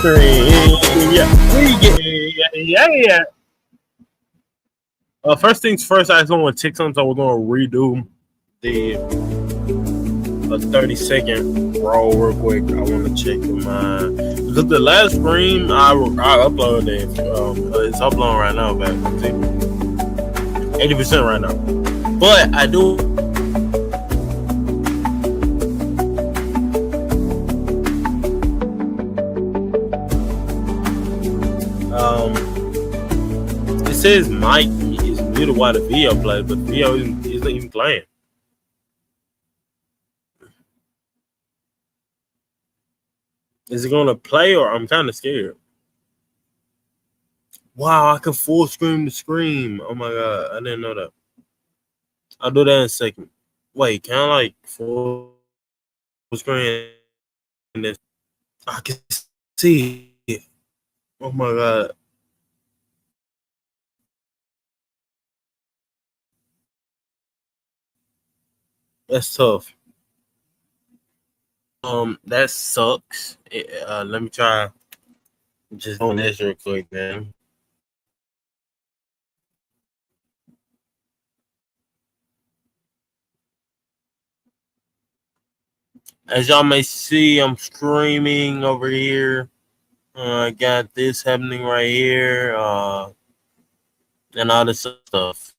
screen. Yeah, we get yeah. First things first, I just want to tick something. So we're gonna redo the 30-second roll real quick. I want to check my because the last stream I uploaded it. It's uploading right now, but 80% right now. But I do. It says Mike is muted while the video plays, but the video isn't even playing. Is it gonna play or I'm kind of scared? Wow, I can full screen the screen. Oh my god, I didn't know that. I'll do that in a second. Wait, can I like full screen this? I can see it. Oh my god. That's tough. That sucks. Let me try just doing this real quick, man. As y'all may see, I'm streaming over here. I got this happening right here, and all this stuff.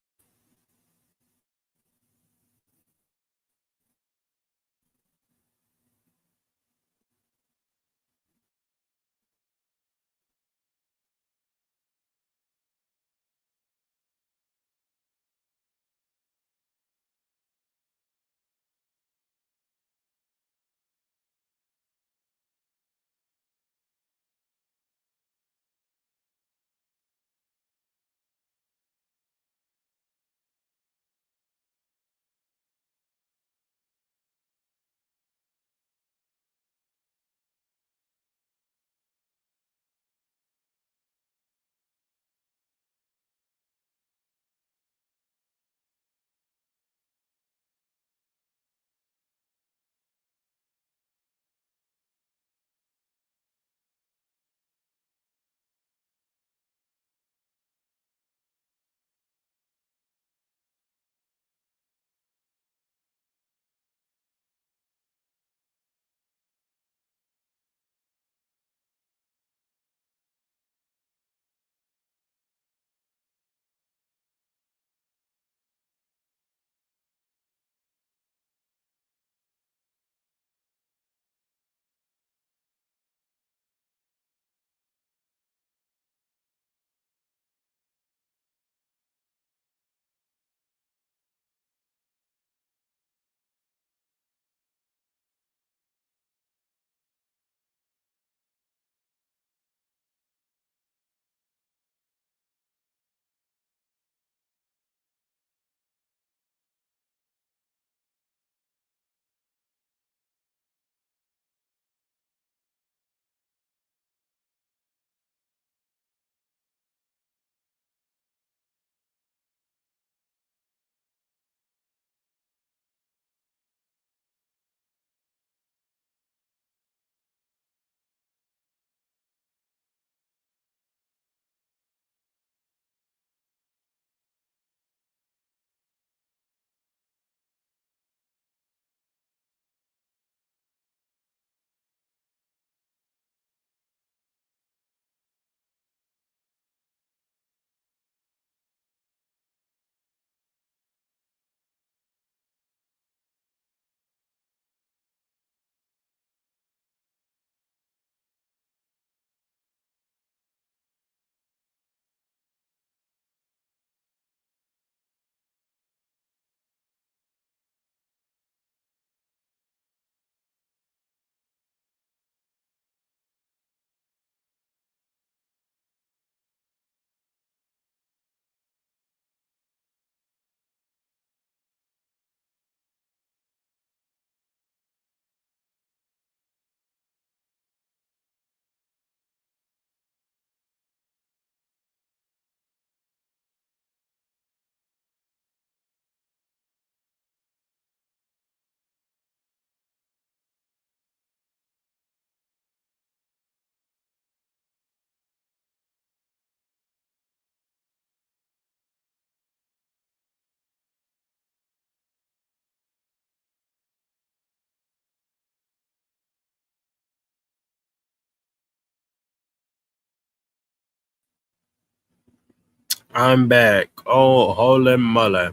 I'm back. Oh, holy moly.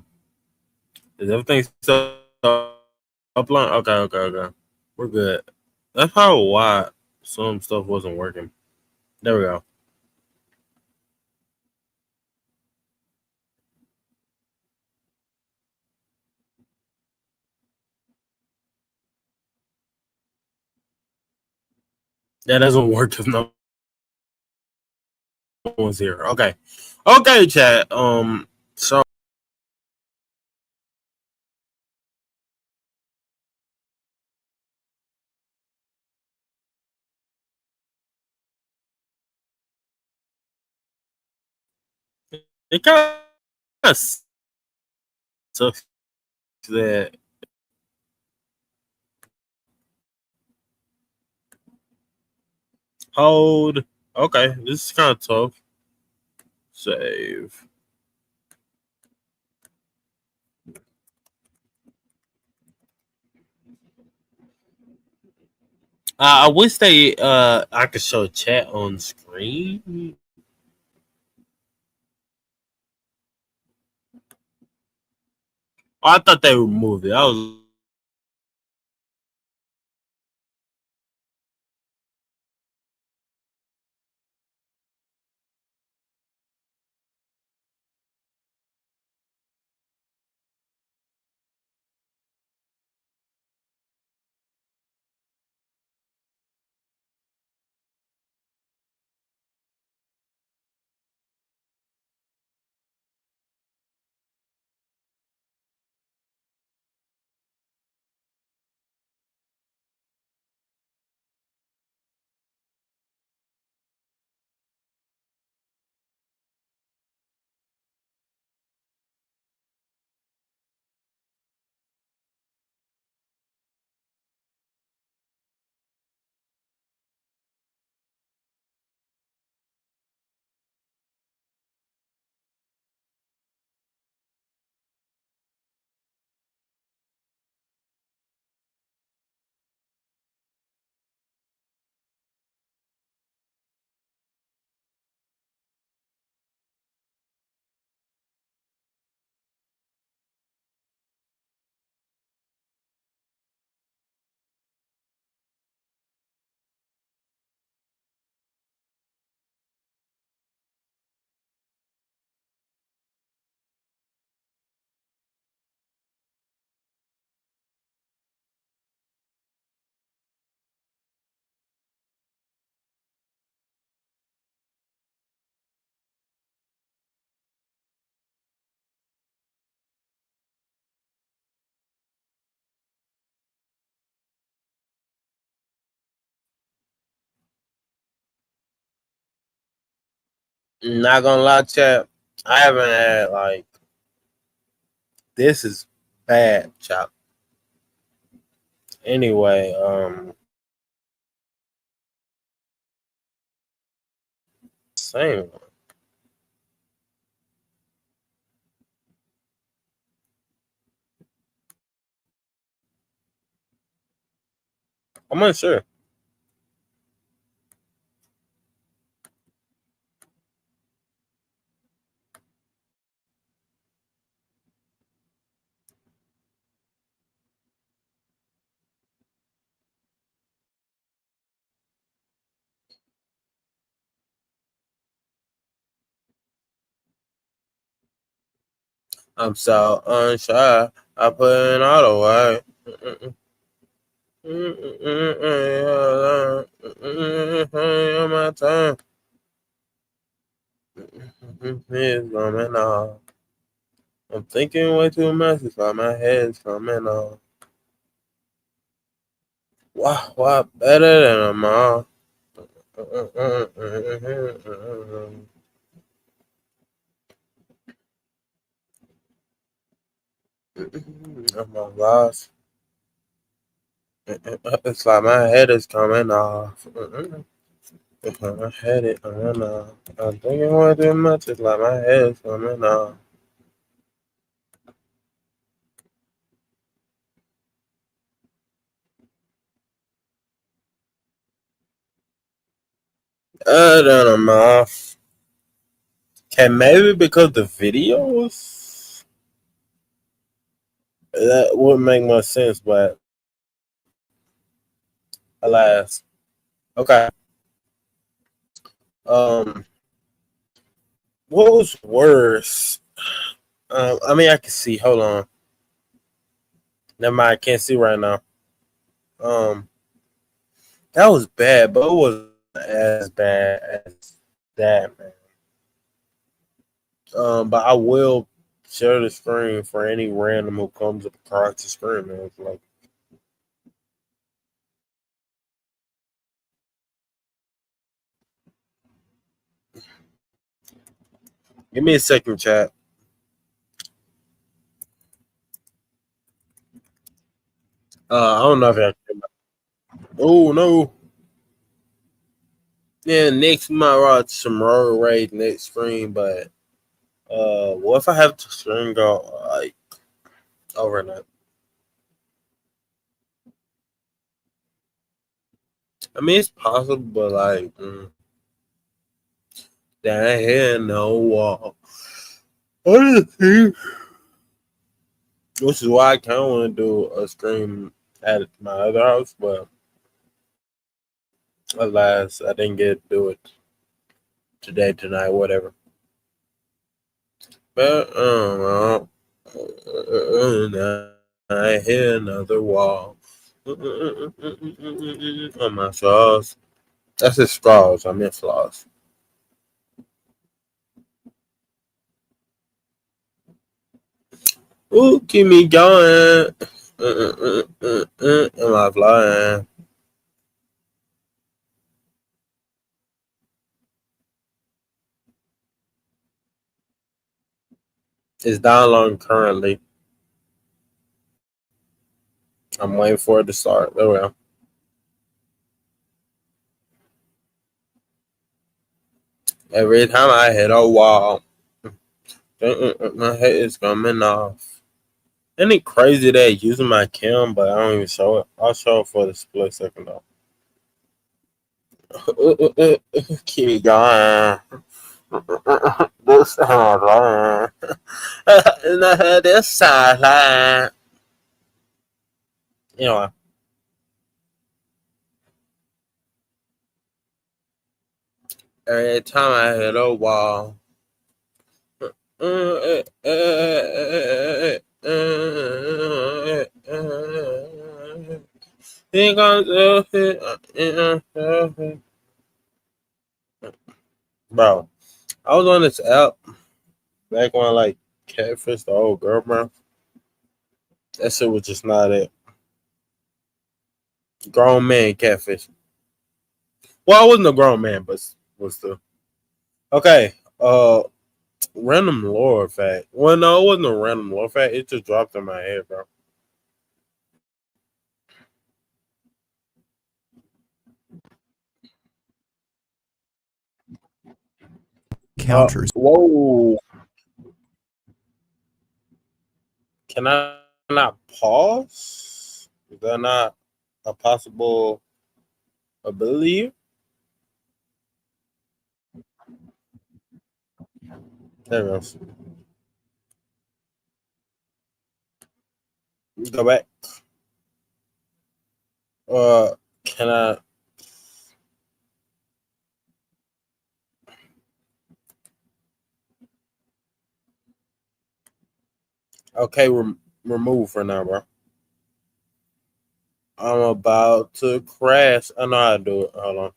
Is everything still upline? Okay. We're good. That's probably why some stuff wasn't working. There we go. That doesn't work if no one's here. Okay. Okay, chat. So it kind of sucks that hold. Okay, this is kind of tough. Save. I wish they I could show chat on screen. Oh, I thought they removed it. I was not gonna lie, chat. I haven't had like this is bad, chop. Anyway, same. I'm not sure. I'm so unsure. I put in all the work. My time. It's coming off. I'm thinking way too much. It's like my head's coming off. Why better than a mom? I'm a loss. It's like my head is coming off. It's like my head is coming off. I'm thinking way too much. It's like my head is coming off. Then I'm off. Okay, maybe because the videos that would make more sense, but alas. Okay. Um, what was worse? I mean, I can see. Hold on. Never mind. I can't see right now. Um, that was bad, but it wasn't as bad as that, man. But I will share the screen for any random who comes across the screen, man. It's like, give me a second, chat. I don't know if I can. Oh no. Yeah, next we might watch some road rage next screen, but what if I have to screen go like overnight? I mean, it's possible, but like, that had no wall. Honestly, which is why I kind of want to do a stream at my other house, but alas, I didn't get to do it today, tonight, whatever. But I hit another wall on my flaws. That's his flaws. I meant flaws. Ooh, keep me going. Am I flying? It's downloading currently. I'm waiting for it to start. There we go. Every time I hit a wall, my head is coming off. Ain't it crazy that using my cam, but I don't even show it? I'll show it for the split second though. Keep going. This sideline. This sideline. Anyway. Every time I hit a wall. Bro, I was on this app back when I like catfish the old girl, bro. That shit was just not it. Grown man catfish. Well, I wasn't a grown man, but was the okay. Random lore fact. Well, no, it wasn't a random lore fact. It just dropped in my head, bro. Counters. Whoa. Can I not pause? Is that not a possible ability? There it goes. Go back. Can I? Okay, remove for now, bro. I'm about to crash. I know how to do it. Hold on.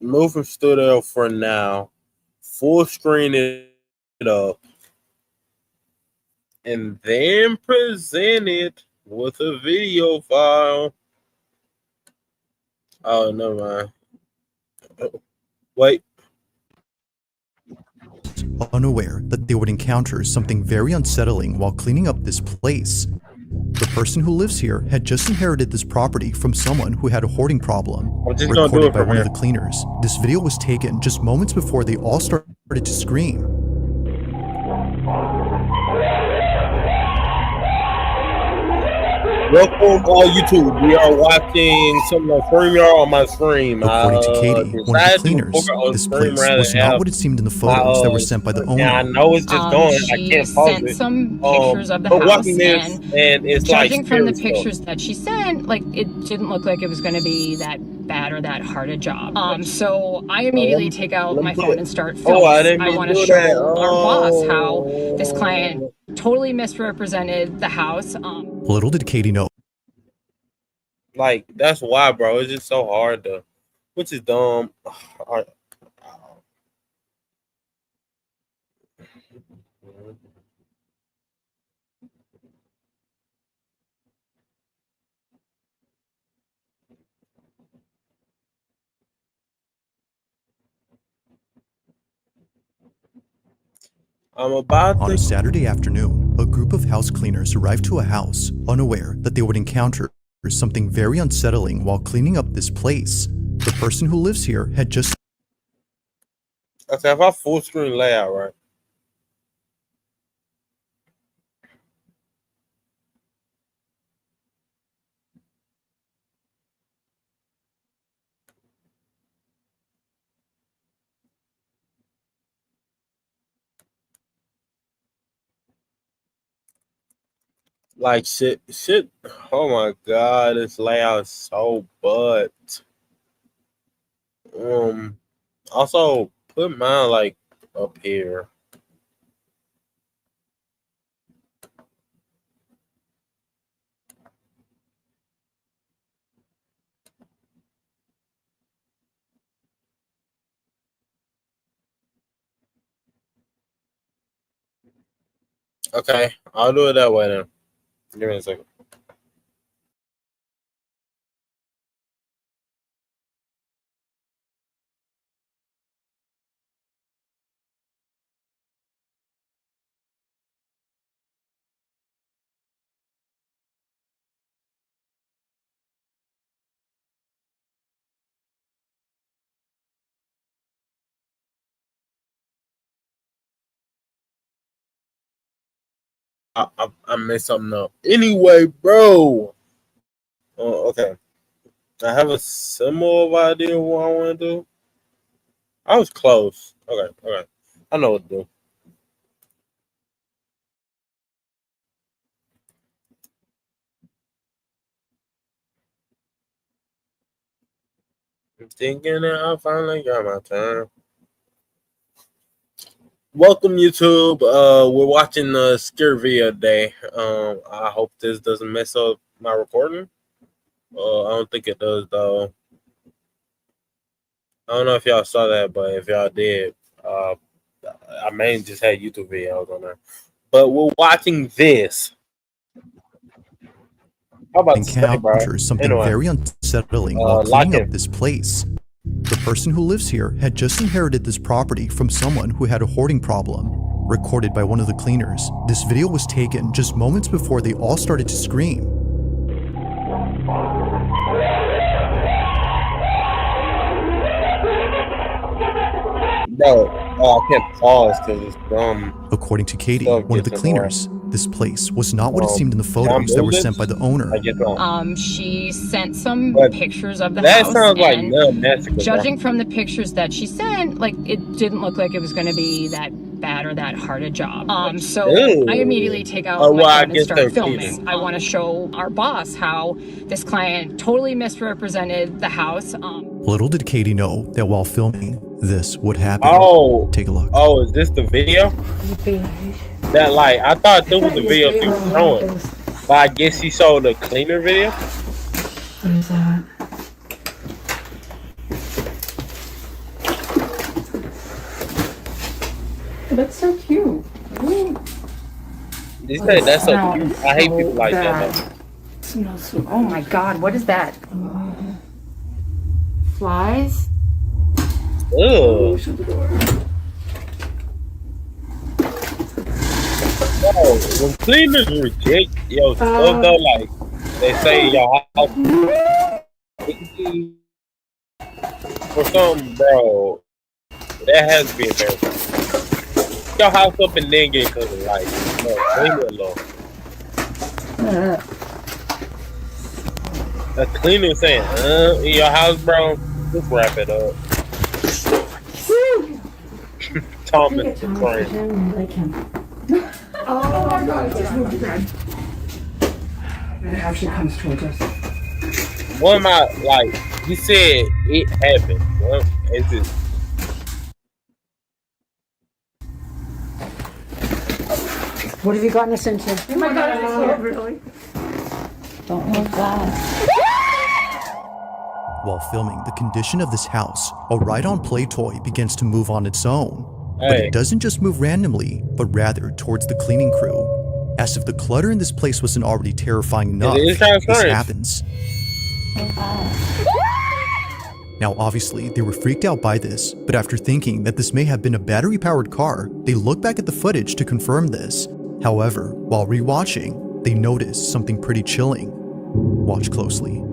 Move from studio for now. Full screen it up. And then present it with a video file. Oh, never mind. Wait. Unaware that they would encounter something very unsettling while cleaning up this place. The person who lives here had just inherited this property from someone who had a hoarding problem, recorded by one of the cleaners. This video was taken just moments before they all started to scream. Welcome on YouTube. We are watching something on StreamYard on my stream. According to Katie, one of the cleaners, this place was not what it seemed in the photos that were sent by the owner. Yeah, I know it's just going. I can't pause sent it. some pictures of the but house, watching this, and it's judging like from the scary pictures stuff. that she sent, like it didn't look like it was going to be that bad or that hard a job. So I immediately take out my phone and start filming. I want to show our boss how this client totally misrepresented the house. Little did Katie know. Like, that's why, bro. It's just so hard to, which is dumb. I'm about On a Saturday afternoon, a group of house cleaners arrived to a house, unaware that they would encounter something very unsettling while cleaning up this place. The person who lives here had just... Okay, if I full screen layout, right? Like shit. Oh my god, this layout is so butt. Also put mine like up here. Okay, I'll do it that way then. Give me a second. I messed something up. Anyway, bro. Okay. I have a similar idea of what I want to do. I was close. Okay. I know what to do. I'm thinking that I finally got my turn. Welcome YouTube. We're watching the scare video today. I hope this doesn't mess up my recording. I don't think it does though. I don't know if y'all saw that, but if y'all did, I mainly just had YouTube videos on there. But we're watching this. How about encounters something very unsettling while cleaning up this place. The person who lives here had just inherited this property from someone who had a hoarding problem. Recorded by one of the cleaners, this video was taken just moments before they all started to scream. No, I can't pause because it's dumb. According to Katie, one of the cleaners, this place was not what it seemed in the photos that were sent by the owner. She sent some pictures of the that house. That sounds like Massacre. Judging from the pictures that she sent, like it didn't look like it was going to be that bad or that hard a job. So I immediately take out my phone and start filming. I want to show our boss how this client totally misrepresented the house. Little did Katie know that while filming, this would happen. Oh, take a look. Oh, is this the video? That like I thought this was the video she was showing, but I guess she showed the cleaner video. What is that? That's so cute. You say that's so cute. I hate people like that. Smells so oh my god, what is that? Flies? Ugh. Shut the door. Yo, when cleaners reject yo stuff though, like they say your house or something, bro, that has to be embarrassing. Your house up and then get clean, like, bro, leave it alone. A cleaner saying, in your house, bro. Just wrap it up. Thomas the Train. Oh my god, it just moved again. And it actually comes towards us. What am I, like, you said it happened. What is it? What have you gotten us into? Oh my god, is it so really? Don't move that. While filming the condition of this house, a ride-on play toy begins to move on its own. But Hey. it doesn't just move randomly, but rather towards the cleaning crew. As if the clutter in this place wasn't already terrifying enough, is kind of this strange. happens. Now obviously, they were freaked out by this, but after thinking that this may have been a battery-powered car, they look back at the footage to confirm this. However, while rewatching, they notice something pretty chilling. Watch closely.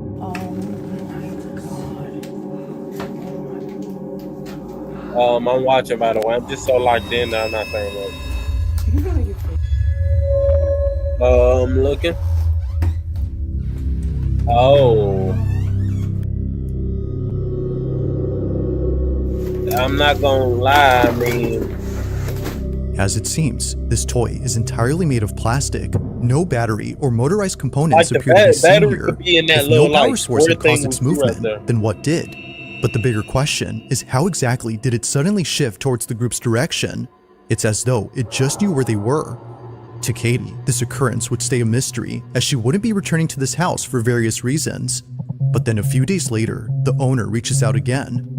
I'm watching, by the way. I'm just so locked in that I'm not saying much. I'm looking. Oh. I'm not gonna lie, I mean, As it seems, this toy is entirely made of plastic. No battery or motorized components Like the appear to be seen battery here. could be in that If little, no power like, source had square caused thing its we see right movement, there. then what did? But the bigger question is how exactly did it suddenly shift towards the group's direction? It's as though it just knew where they were. To Katie, this occurrence would stay a mystery, as she wouldn't be returning to this house for various reasons. But then a few days later, the owner reaches out again.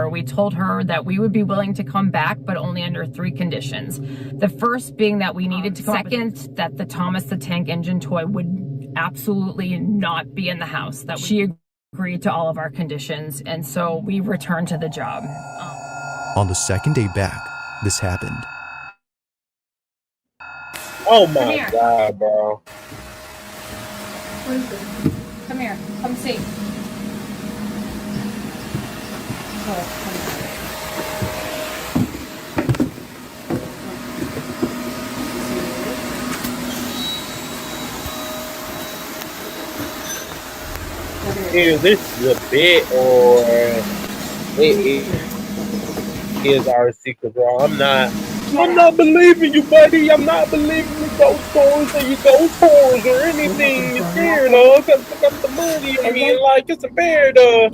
We told her that we would be willing to come back, but only under 3 conditions. The first being that we needed to, second, that the Thomas the Tank Engine toy would absolutely not be in the house. That she agreed to all of our conditions, and so we returned to the job. On the second day back, this happened. oh my god, bro. Come here, come see. Either this is a bit or it is our secret, bro. I'm not believing you, buddy. I'm not believing you ghost stories or you ghost horrors or anything you're scared of. Cause I got the money. I mean, like, it's a bear, though.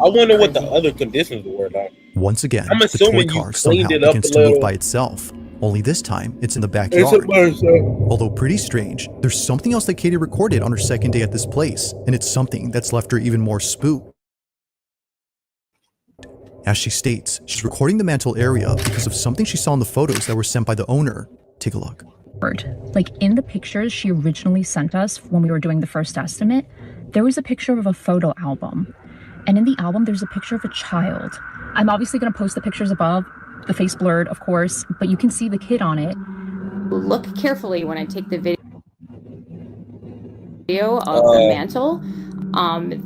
I wonder what the other conditions were like. Once again, I'm the toy assuming you car somehow cleaned it up begins a to move little. by itself. Only this time, it's in the It's a backyard. person. Although pretty strange, there's something else that Katie recorded on her second day at this place, and it's something that's left her even more spooked. As she states, she's recording the mantle area because of something she saw in the photos that were sent by the owner. Take a look. Like in the pictures she originally sent us when we were doing the first estimate, there was a picture of a photo album. And in the album, there's a picture of a child. I'm obviously going to post the pictures above, the face blurred, of course, but you can see the kid on it. Look carefully when I take the video of the mantle.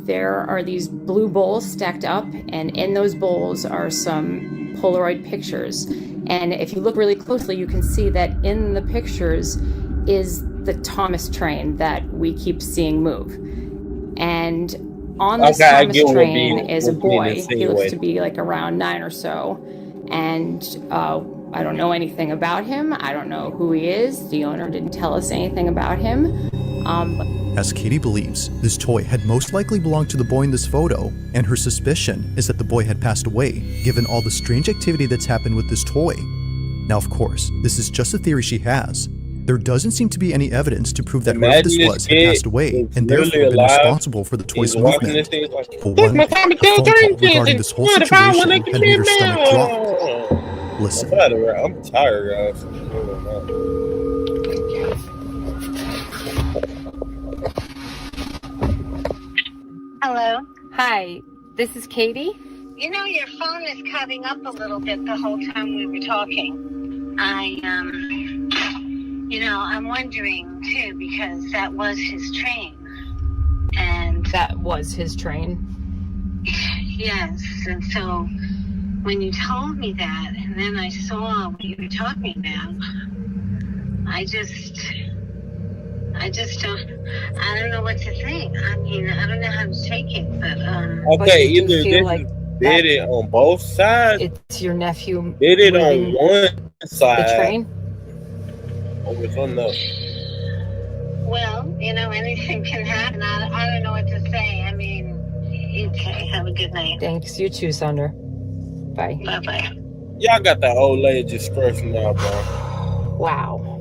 There are these blue bowls stacked up, and in those bowls are some Polaroid pictures. And if you look really closely, you can see that in the pictures is the Thomas train that we keep seeing move. And on this Okay, I Thomas get what train being- is a what being boy. He looks to insinuated. be like around 9 or so. And I don't know anything about him. I don't know who he is. The owner didn't tell us anything about him. As Katie believes, this toy had most likely belonged to the boy in this photo, and her suspicion is that the boy had passed away, given all the strange activity that's happened with this toy. Now, of course, this is just a theory she has. There doesn't seem to be any evidence to prove that whoever this Imagine was this had kid passed away, is and literally therefore been alive. responsible for the toy's He's watching movement. this thing, he's like, For "That's one, my a Tommy phone Gun call Train regarding kid. this whole What if I situation wanna had made her get stomach down?" drop. Listen. I'm tired, guys. Hello. Hi, this is Katie. You know, your phone is cutting up a little bit the whole time we were talking. I'm wondering too, because that was his train. And That was his train. yes, and so when you told me that, and then I saw what you were talking about, I don't know what to think. I mean, I don't know how to take it, but Okay, you either feel this like did it on both sides, it's your nephew did it moving on one the side, train? or was on the. well, anything can happen. I don't know what to say. I mean, okay, have a good night. Thanks, you too, Sandra. Bye. Bye-bye. Y'all got that old lady just stressing out, bro. Wow.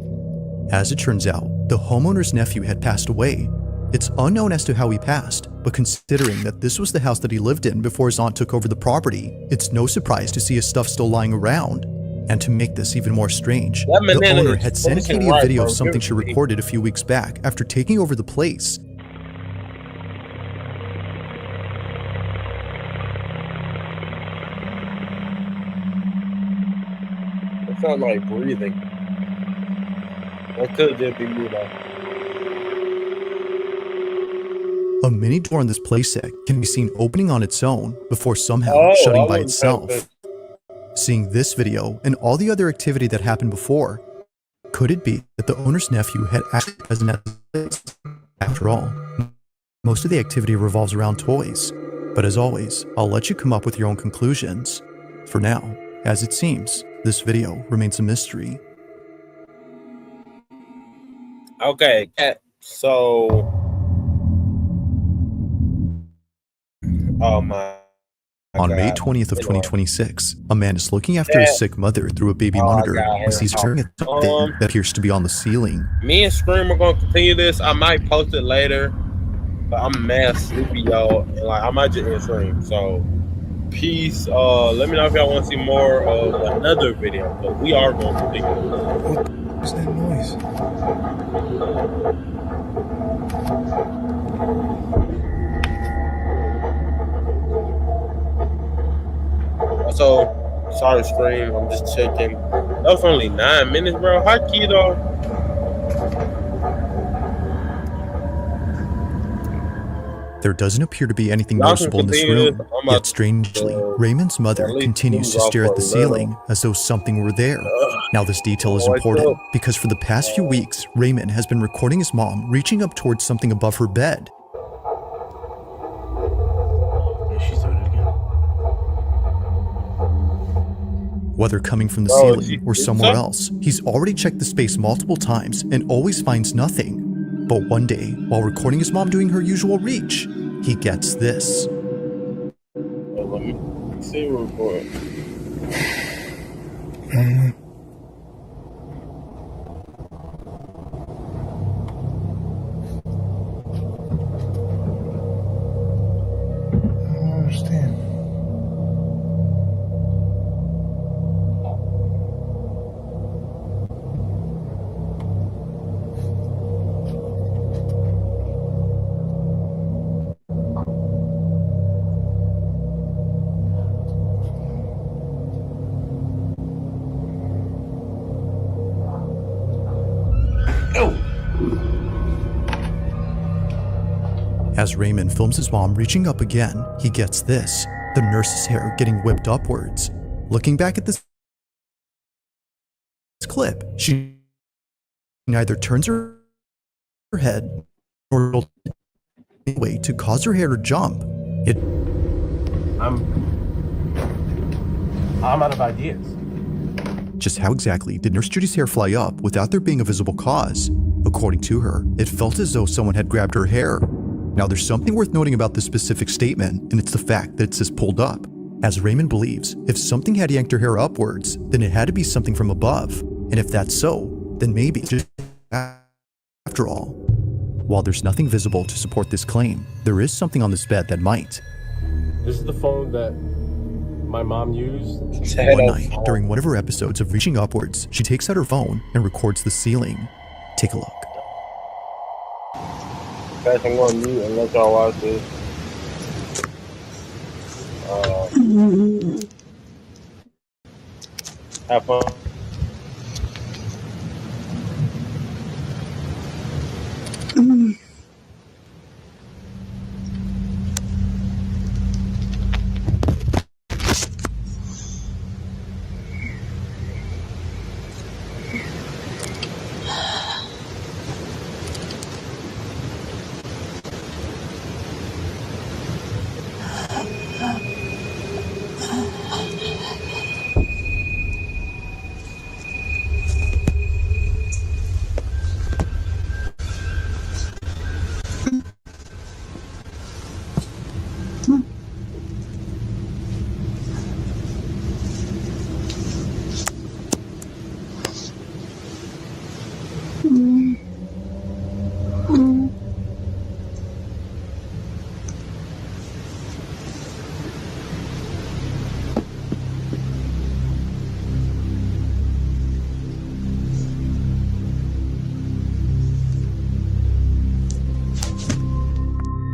As it turns out, the homeowner's nephew had passed away. It's unknown as to how he passed, but considering that this was the house that he lived in before his aunt took over the property, it's no surprise to see his stuff still lying around. And to make this even more strange, the owner had sent Katie a video of something she recorded a few weeks back after taking over the place. It sounds like breathing. That could just be me though. A mini door on this playset can be seen opening on its own before somehow shutting by itself. Seeing this video and all the other activity that happened before, could it be that the owner's nephew had acted as an place? After all, most of the activity revolves around toys. But as always, I'll let you come up with your own conclusions. For now, as it seems, this video remains a mystery. Okay, so oh my. On May 20th of 2026, a man is looking after his sick mother through a baby monitor and sees staring at something that appears to be on the ceiling. Me and Scream are gonna continue this. I might post it later, but I'm mad sleepy, y'all. And I might just end Scream. So peace. Let me know if y'all want to see more of another video, but we are going to continue. What is that noise? So, sorry, Scream. I'm just checking. That was only 9 minutes, bro. Hi, Keto. There doesn't appear to be anything noticeable in this room, yet strangely, Raymond's mother continues to stare at the ceiling as though something were there. Now this detail is important because for the past few weeks, Raymond has been recording his mom reaching up towards something above her bed. Whether coming from the ceiling or somewhere else, he's already checked the space multiple times and always finds nothing. But one day, while recording his mom doing her usual reach, he gets this. Let me see real quick. I don't understand. As Raymond films his mom reaching up again, he gets this, the nurse's hair getting whipped upwards. Looking back at this clip, she neither turns her head nor in a way to cause her hair to jump. I'm out of ideas. Just how exactly did Nurse Judy's hair fly up without there being a visible cause? According to her, it felt as though someone had grabbed her hair. Now there's something worth noting about this specific statement, and it's the fact that it says pulled up. As Raymond believes, if something had yanked her hair upwards, then it had to be something from above. And if that's so, then maybe just after all. While there's nothing visible to support this claim, there is something on this bed that might. This is the phone that my mom used. One night, during one of her episodes of Reaching Upwards, she takes out her phone and records the ceiling. Take a look. Guys, I'm going to mute and let y'all watch this. Have fun.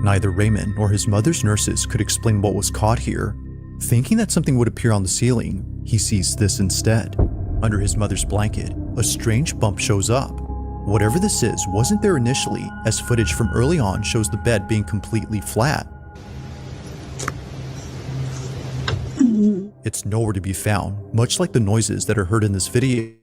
Neither Raymond nor his mother's nurses could explain what was caught here. Thinking that something would appear on the ceiling, he sees this instead. Under his mother's blanket, a strange bump shows up. Whatever this is wasn't there initially, as footage from early on shows the bed being completely flat. It's nowhere to be found, much like the noises that are heard in this video.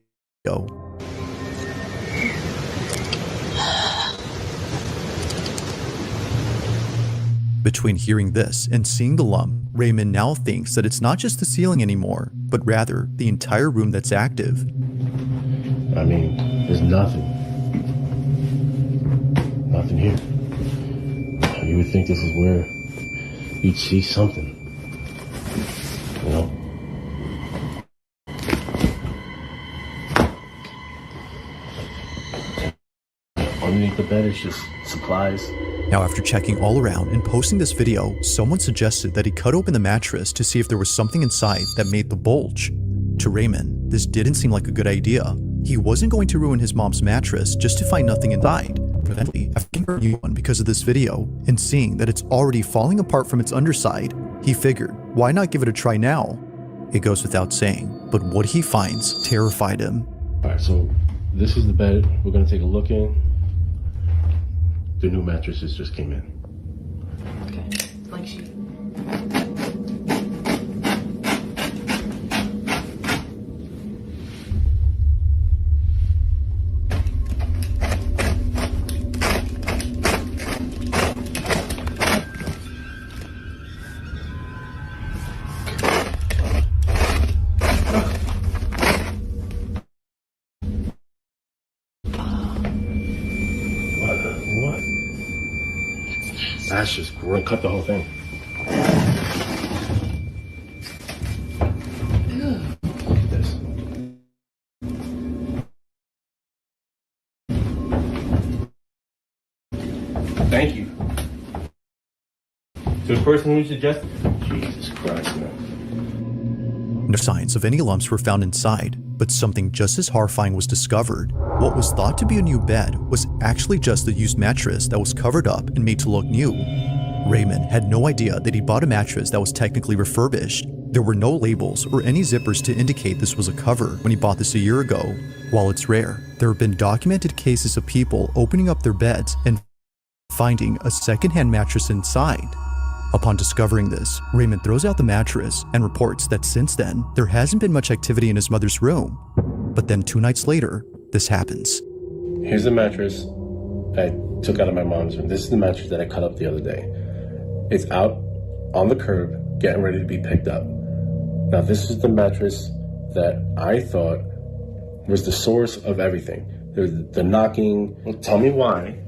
Between hearing this and seeing the lump, Raymond now thinks that it's not just the ceiling anymore, but rather the entire room that's active. I mean, there's nothing. Nothing here. You would think this is where you'd see something. You know? Underneath the bed is just supplies. Now, after checking all around and posting this video, someone suggested that he cut open the mattress to see if there was something inside that made the bulge. To Raymond, this didn't seem like a good idea. He wasn't going to ruin his mom's mattress just to find nothing inside. Eventually, after getting a new one because of this video, and seeing that it's already falling apart from its underside, he figured, why not give it a try now? It goes without saying, but what he finds terrified him. Alright, so this is the bed we're gonna take a look in. The new mattresses just came in. Okay, blank sheet. That's just great. Cut the whole thing. Look at this. Thank you. To the person who suggested. Jesus Christ, man. No signs of any lumps were found inside, but something just as horrifying was discovered. What was thought to be a new bed was actually just the used mattress that was covered up and made to look new. Raymond had no idea that he bought a mattress that was technically refurbished. There were no labels or any zippers to indicate this was a cover when he bought this a year ago. While it's rare, there have been documented cases of people opening up their beds and finding a secondhand mattress inside. Upon discovering this, Raymond throws out the mattress and reports that since then, there hasn't been much activity in his mother's room. But then 2 nights later, this happens. Here's the mattress I took out of my mom's room. This is the mattress that I cut up the other day. It's out on the curb, getting ready to be picked up. Now, this is the mattress that I thought was the source of everything. The knocking. Well, tell me why.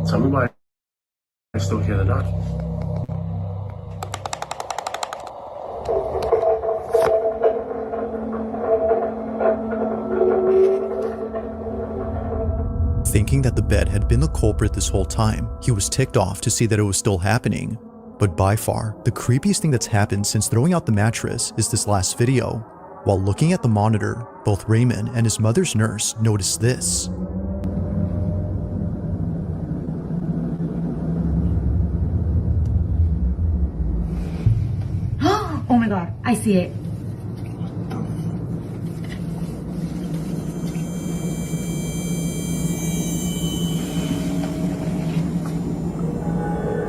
Tell me why I still hear the knocking. Thinking that the bed had been the culprit this whole time, he was ticked off to see that it was still happening. But by far, the creepiest thing that's happened since throwing out the mattress is this last video. While looking at the monitor, both Raymond and his mother's nurse noticed this. Oh my god, I see it.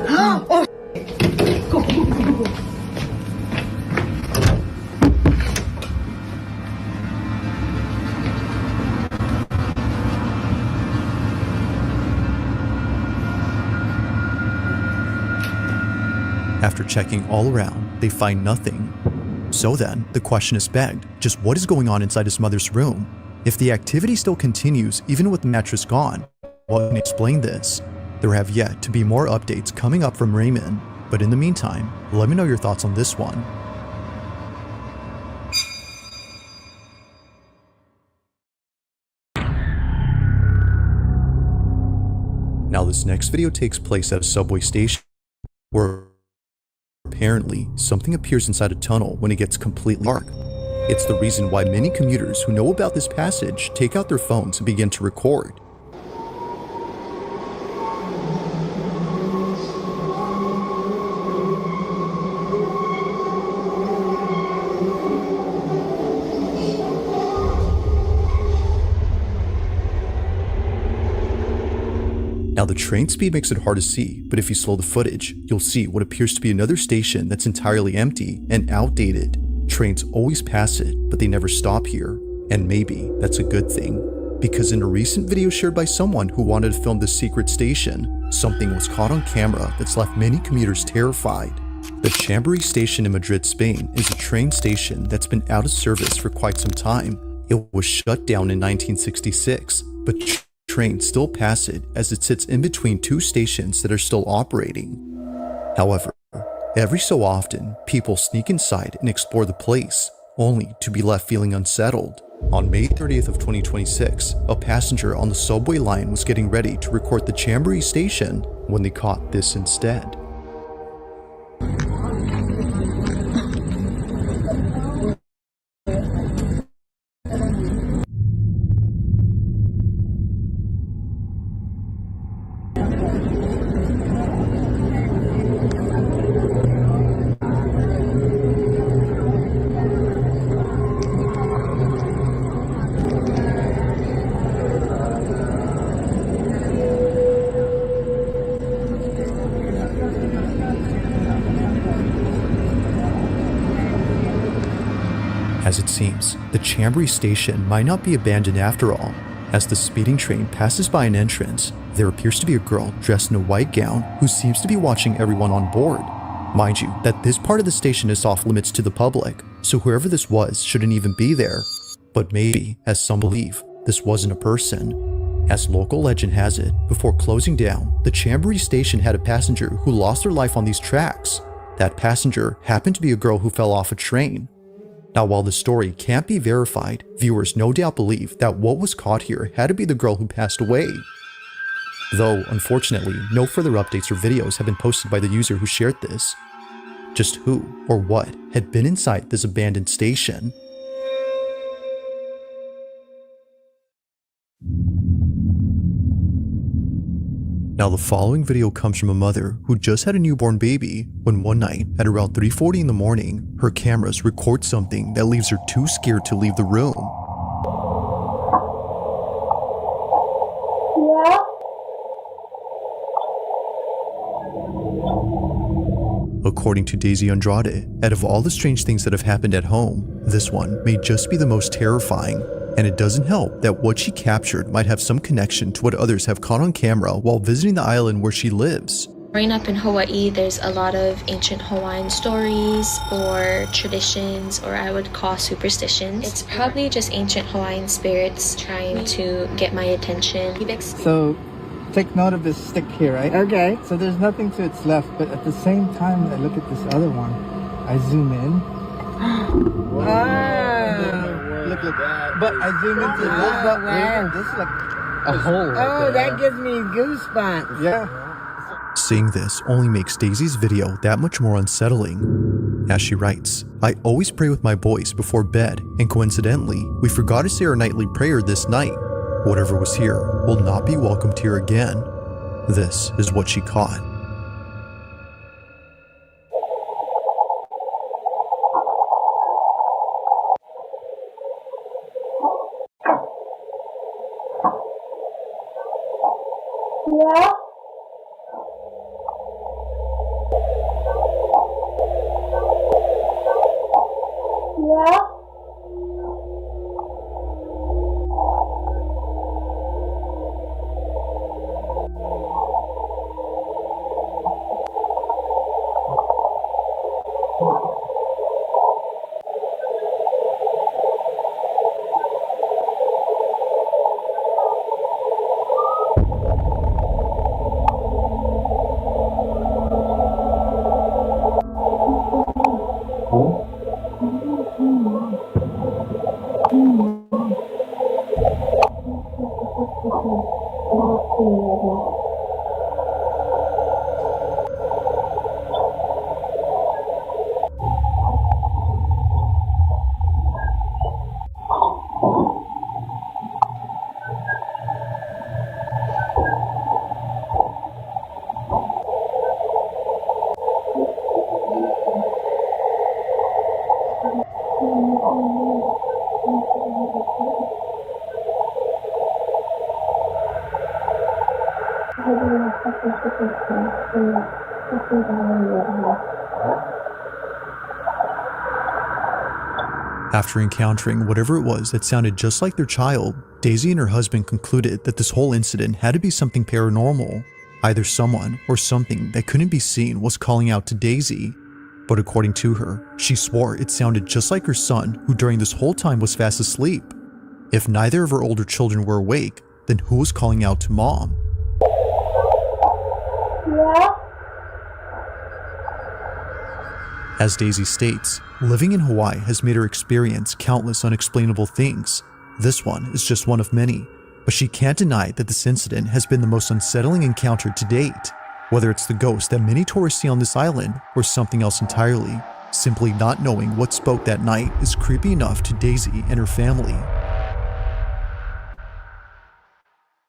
Oh, go, go, go, go, go. After checking all around, they find nothing. So then, the question is begged, just what is going on inside his mother's room? If the activity still continues even with the mattress gone, what can explain this? There have yet to be more updates coming up from Raymond, but in the meantime, let me know your thoughts on this one. Now this next video takes place at a subway station, where apparently something appears inside a tunnel when it gets completely dark. It's the reason why many commuters who know about this passage take out their phones and begin to record. Now the train speed makes it hard to see, but if you slow the footage, you'll see what appears to be another station that's entirely empty and outdated. Trains always pass it, but they never stop here. And maybe that's a good thing. Because in a recent video shared by someone who wanted to film this secret station, something was caught on camera that's left many commuters terrified. The Chamberí station in Madrid, Spain is a train station that's been out of service for quite some time. It was shut down in 1966, but trains still pass it as it sits in between two stations that are still operating. However, every so often, people sneak inside and explore the place, only to be left feeling unsettled. On May 30th of 2026, a passenger on the subway line was getting ready to record the Chamberí station when they caught this instead. As it seems, the Chamberí station might not be abandoned after all. As the speeding train passes by an entrance, there appears to be a girl dressed in a white gown who seems to be watching everyone on board. Mind you, that this part of the station is off limits to the public, so whoever this was shouldn't even be there. But maybe, as some believe, this wasn't a person. As local legend has it, before closing down, the Chamberí station had a passenger who lost their life on these tracks. That passenger happened to be a girl who fell off a train. Now, while the story can't be verified, viewers no doubt believe that what was caught here had to be the girl who passed away. Though, unfortunately, no further updates or videos have been posted by the user who shared this. Just who or what had been inside this abandoned station? Now the following video comes from a mother who just had a newborn baby when one night at around 3:40 in the morning, her cameras record something that leaves her too scared to leave the room. Yeah. According to Daisy Andrade, out of all the strange things that have happened at home, this one may just be the most terrifying. And it doesn't help that what she captured might have some connection to what others have caught on camera while visiting the island where she lives. Growing up in Hawaii, there's a lot of ancient Hawaiian stories or traditions, or I would call superstitions. It's probably just ancient Hawaiian spirits trying to get my attention. So take note of this stick here, right? Okay. So there's nothing to its left, but at the same time, I look at this other one. I zoom in. Wow. Look, but I zoom into this, but this is like a hole. Oh, that gives me goosebumps. Yeah. Seeing this only makes Daisy's video that much more unsettling. As she writes, I always pray with my boys before bed, and coincidentally, we forgot to say our nightly prayer this night. Whatever was here will not be welcomed here again. This is what she caught. Yeah. Yeah. After encountering whatever it was that sounded just like their child, Daisy and her husband concluded that this whole incident had to be something paranormal. Either someone or something that couldn't be seen was calling out to Daisy. But according to her, she swore it sounded just like her son, who during this whole time was fast asleep. If neither of her older children were awake, then who was calling out to Mom? Yeah. As Daisy states, living in Hawaii has made her experience countless unexplainable things. This one is just one of many, but she can't deny that this incident has been the most unsettling encounter to date. Whether it's the ghost that many tourists see on this island or something else entirely, simply not knowing what spoke that night is creepy enough to Daisy and her family.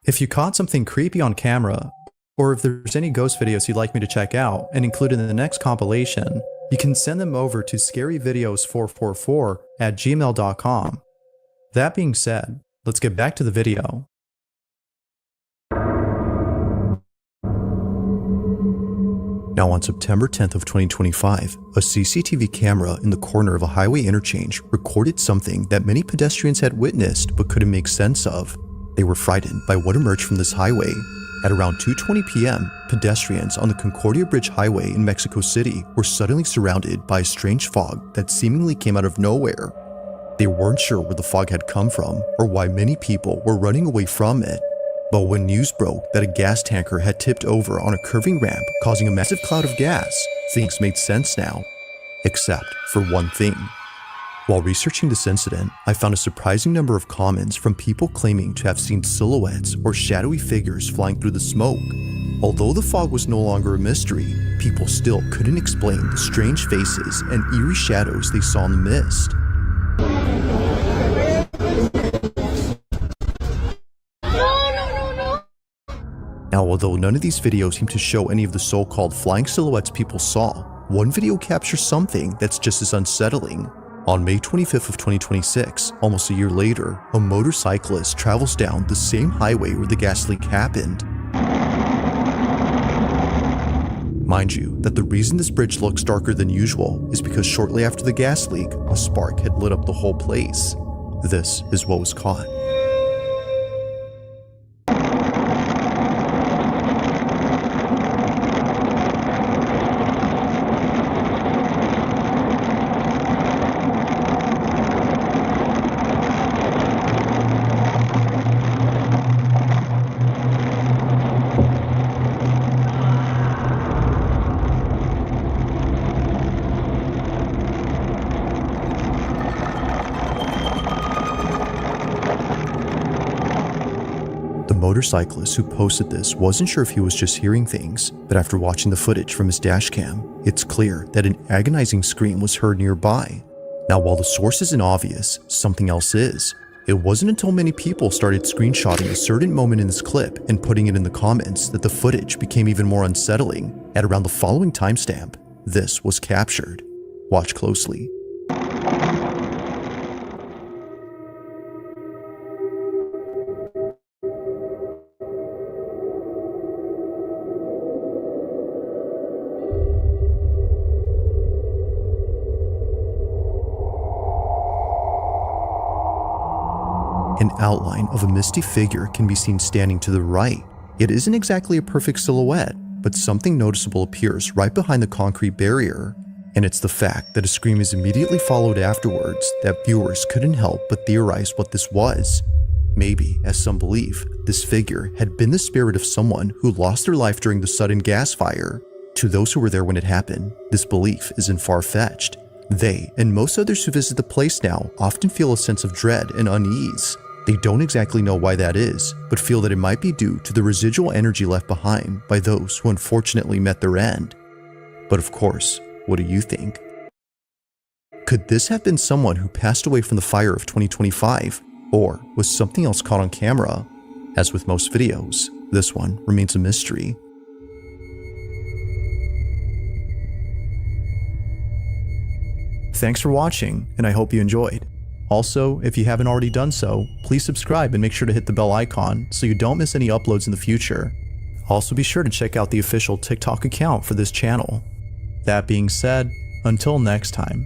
If you caught something creepy on camera, or if there's any ghost videos you'd like me to check out and include in the next compilation, you can send them over to scaryvideos444@gmail.com. That being said, let's get back to the video. Now on September 10th of 2025, a CCTV camera in the corner of a highway interchange recorded something that many pedestrians had witnessed but couldn't make sense of. They were frightened by what emerged from this highway. At around 2:20 p.m., pedestrians on the Concordia Bridge Highway in Mexico City were suddenly surrounded by a strange fog that seemingly came out of nowhere. They weren't sure where the fog had come from or why many people were running away from it. But when news broke that a gas tanker had tipped over on a curving ramp, causing a massive cloud of gas, things made sense now. Except for one thing. While researching this incident, I found a surprising number of comments from people claiming to have seen silhouettes or shadowy figures flying through the smoke. Although the fog was no longer a mystery, people still couldn't explain the strange faces and eerie shadows they saw in the mist. Now, although none of these videos seem to show any of the so-called flying silhouettes people saw, one video captures something that's just as unsettling. On May 25th of 2026, almost a year later, a motorcyclist travels down the same highway where the gas leak happened. Mind you, that the reason this bridge looks darker than usual is because shortly after the gas leak, a spark had lit up the whole place. This is what was caught. The motorcyclist who posted this wasn't sure if he was just hearing things, but after watching the footage from his dashcam, it's clear that an agonizing scream was heard nearby. Now, while the source isn't obvious, something else is. It wasn't until many people started screenshotting a certain moment in this clip and putting it in the comments that the footage became even more unsettling. At around the following timestamp, this was captured. Watch closely. An outline of a misty figure can be seen standing to the right. It isn't exactly a perfect silhouette, but something noticeable appears right behind the concrete barrier. And it's the fact that a scream is immediately followed afterwards that viewers couldn't help but theorize what this was. Maybe, as some believe, this figure had been the spirit of someone who lost their life during the sudden gas fire. To those who were there when it happened, this belief isn't far-fetched. They, and most others who visit the place now, often feel a sense of dread and unease. They don't exactly know why that is, but feel that it might be due to the residual energy left behind by those who unfortunately met their end. But of course, what do you think? Could this have been someone who passed away from the fire of 2025? Or was something else caught on camera? As with most videos, this one remains a mystery. Thanks for watching, and I hope you enjoyed. Also, if you haven't already done so, please subscribe and make sure to hit the bell icon so you don't miss any uploads in the future. Also be sure to check out the official TikTok account for this channel. That being said, until next time.